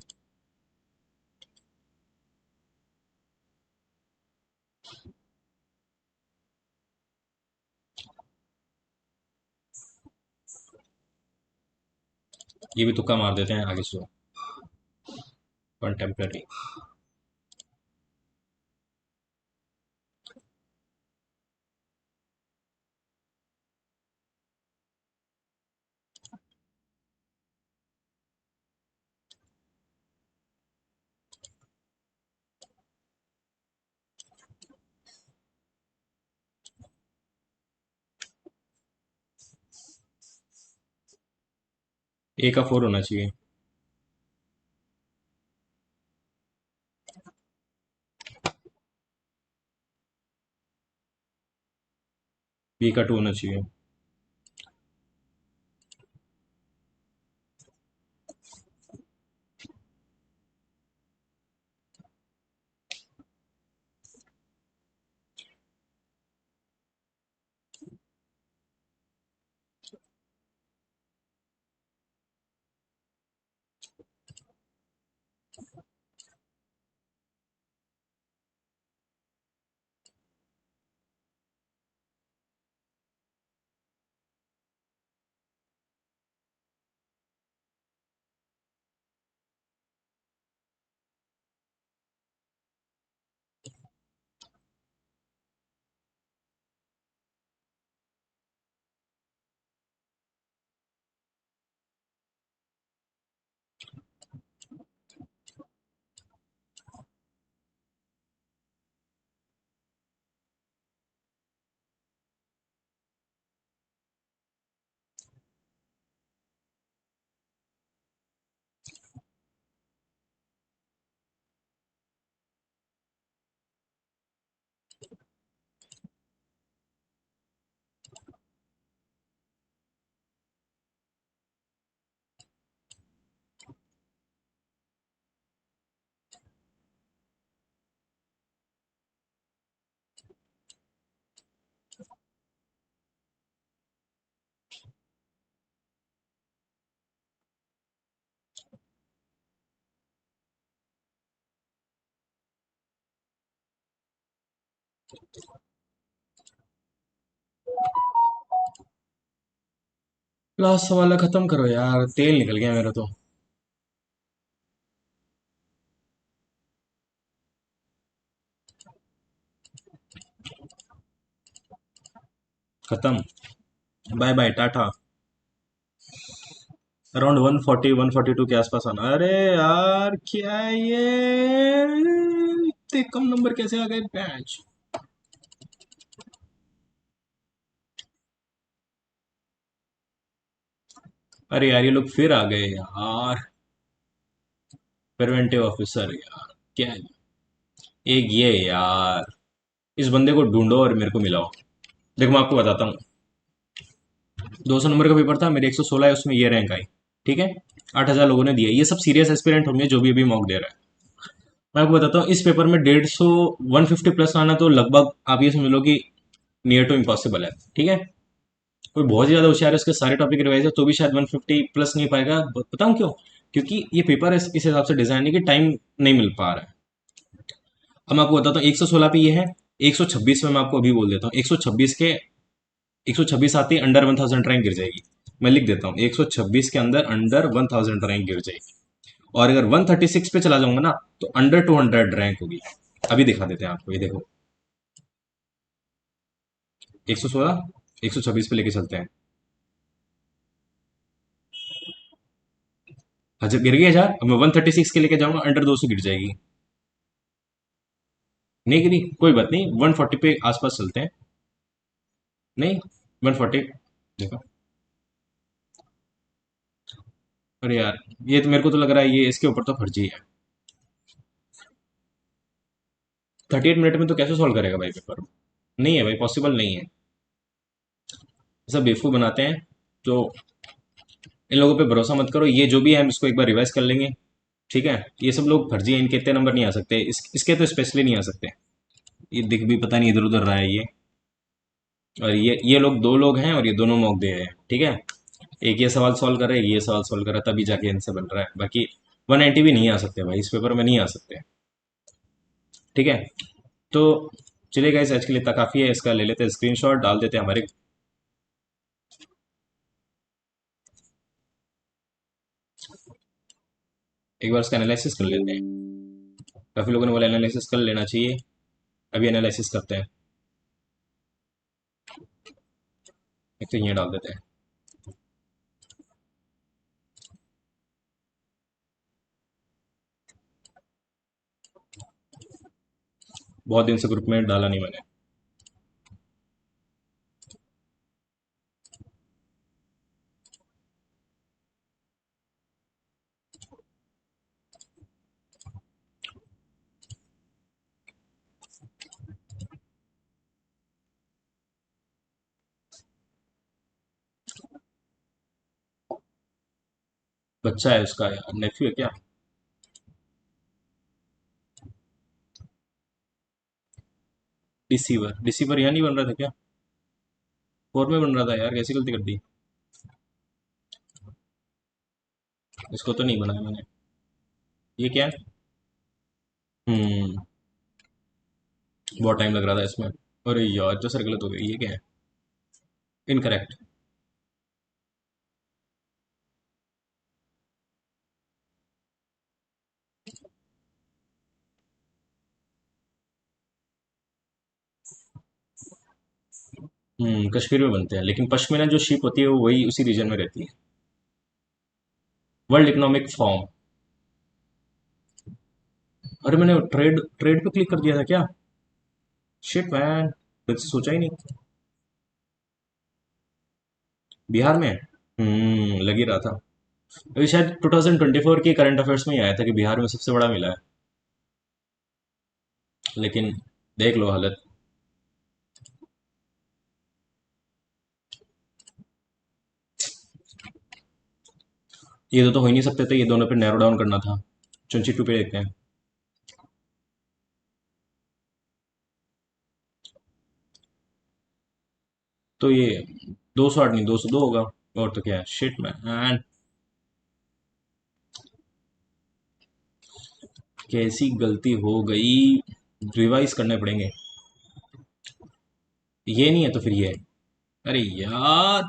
ये भी तुक्का मार देते हैं, आगे चलो। कंटेम्प्रेरी। ए का 4 होना चाहिए। बी का 2 होना चाहिए। लास्ट सवाल खत्म करो यार, तेल निकल गया मेरा तो। खत्म। Bye bye Tata. अराउंड 140 142 के आसपास आना। अरे यार क्या ये, इतने कम नंबर कैसे आ गए बैच। अरे यार ये लोग फिर आ गए यार। प्रिवेंटिव ऑफिसर यार, क्या है? एक ये यार, इस बंदे को ढूंढो और मेरे को मिलाओ। देखो मैं आपको बताता हूँ, 200 नंबर का पेपर था, मेरे 116 है, उसमें ये रैंक आई। ठीक है, 8,000 लोगों ने दिया, ये सब सीरियस एस्पिरेंट होंगे जो भी अभी मॉक दे रहा है। मैं आपको बताता हूँ, इस पेपर में 150, 150 प्लस आना तो लगभग आप ये समझ लो कि नियर टू इम्पॉसिबल है। ठीक है, कोई बहुत ही ज्यादा होशियार है, उसके सारे टॉपिक रिवाइज है, तो भी शायद 150 प्लस नहीं पाएगा। बताऊँ क्यों? क्योंकि ये पेपर इस हिसाब से डिजाइन है कि टाइम नहीं मिल पा रहा है। अब मैं आपको बताता हूँ, 116 पे ये है, 126 में मैं आपको अभी बोल देता हूँ, 126 के 126 आती है, अंडर 1000 रैंक गिर जाएगी। मैं लिख देता हूँ, 126 के अंदर अंडर 1000 रैंक गिर जाएगी। और अगर 136 पे चला जाऊंगा ना, तो अंडर 200 रैंक होगी। अभी दिखा देते हैं आपको, ये देखो, 116, 126 पे लेके चलते हैं। अच्छा गिर गई 1000, अब मैं 136 के लेके जाऊंगा, अंडर 200 गिर जाएगी। नहीं गिरी, कोई बात नहीं, 140 पे आसपास चलते हैं। नहीं, 140। देखो, अरे यार, ये तो मेरे को तो लग रहा है ये इसके ऊपर तो फर्जी है। 38 मिनट में तो कैसे सॉल्व करेगा भाई पेपर? नहीं है भाई, पॉसिबल नहीं है। सब बेवकूफ बनाते हैं। तो इन लोगों पे भरोसा मत करो, ये जो भी है हम इसको एक बार रिवाइज कर लेंगे। ठीक है, ये सब लोग फर्जी हैं, इनके इतने नंबर नहीं आ सकते, इसके तो स्पेशली नहीं आ सकते। ये दिख भी पता नहीं इधर उधर रहा है ये। और ये लोग दो लोग हैं और ये दोनों मौक दे रहे हैं। ठीक है, एक ये सवाल सॉल्व कर रहा है, एक ये सवाल सॉल्व कर रहा है, तभी जाके इनसे बन रहा है। बाकी 190 भी नहीं आ सकते भाई, इस पेपर में नहीं आ सकते। ठीक है, तो चलिए गाइस, आज के लिए इतना काफ़ी है, इसका ले लेते हैं स्क्रीनशॉट, डाल देते हैं हमारे। एक बार इसका एनालिसिस कर लेते हैं। काफ़ी लोगों ने बोला एनालिसिस कर लेना चाहिए, अभी एनालिसिस करते हैं। एक तो ये डाल देते हैं। बहुत दिन से ग्रुप में डाला नहीं मैंने। बच्चा है उसका यार, नेफ्यू है क्या? डिसीवर, डिसीवर यहाँ नहीं बन रहा था क्या? फोर में बन रहा था यार, कैसी गलती कर दी? इसको तो नहीं बनाया मैंने। ये क्या है? हम्म, बहुत टाइम लग रहा था इसमें। अरे यार जो सर गलत हो गई, ये क्या है? इनकरेक्ट। कश्मीर में बनते हैं, लेकिन पश्मीना जो शिप होती है वो वही उसी रीजन में रहती है। World economic form. अरे मैंने ट्रेड ट्रेड पे क्लिक कर दिया था क्या? शिट मैन, सोचा ही नहीं। बिहार में? लग ही रहा था। अभी शायद 2024 के करंट अफेयर्स में ही आया था कि बिहार में सबसे बड़ा मिला है। लेकिन देख लो हालत। ये तो हो ही नहीं सकते थे, ये दोनों पे नैरो डाउन करना था। चुनची टू पे देखते हैं। तो ये 208 नहीं, 202 होगा। और तो क्या है, शिट मैन, कैसी गलती हो गई? रिवाइज करने पड़ेंगे। ये नहीं है तो फिर ये है। अरे यार,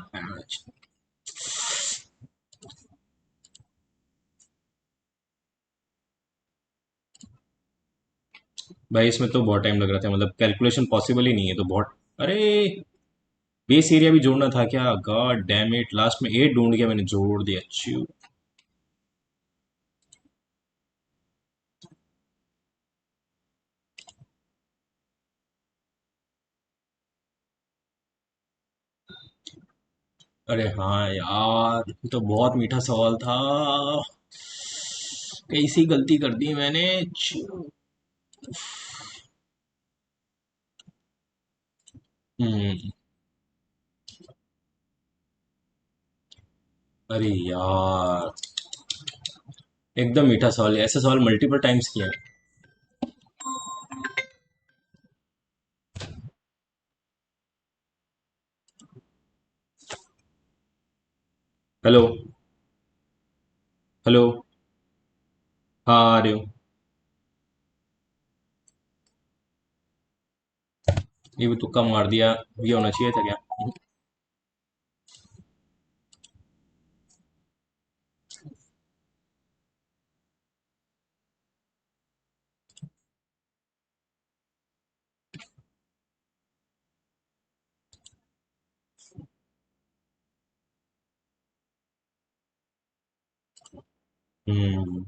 भाई इसमें तो बहुत टाइम लग रहा था, मतलब कैलकुलेशन पॉसिबल ही नहीं है तो बहुत। अरे, बेस एरिया भी जोड़ना था क्या? गॉड डैम इट, लास्ट में 8 ढूंढ के मैंने जोड़ दिया, च्यू। अरे हाँ यार, ये तो बहुत मीठा सवाल था। कैसी गलती कर दी मैंने। हम्म। अरे यार, एकदम मीठा सवाल है। ऐसे सवाल मल्टीपल टाइम्स किया है। हेलो। हेलो। हाँ, आ रही हूँ। ये भी तुक्का मार दिया। ये होना चाहिए था क्या? हम्म।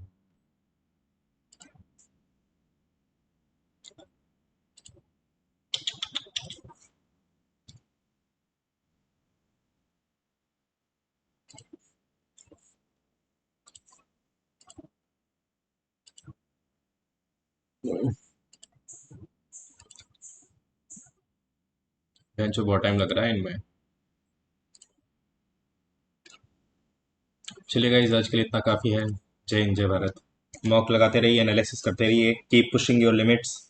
बेंचो बहुत टाइम लग रहा है इनमें। चलिए गाइस, आज के लिए इतना काफ़ी है। जय हिंद, जय भारत। मॉक लगाते रहिए, एनालिसिस करते रहिए, कीप पुशिंग योर लिमिट्स।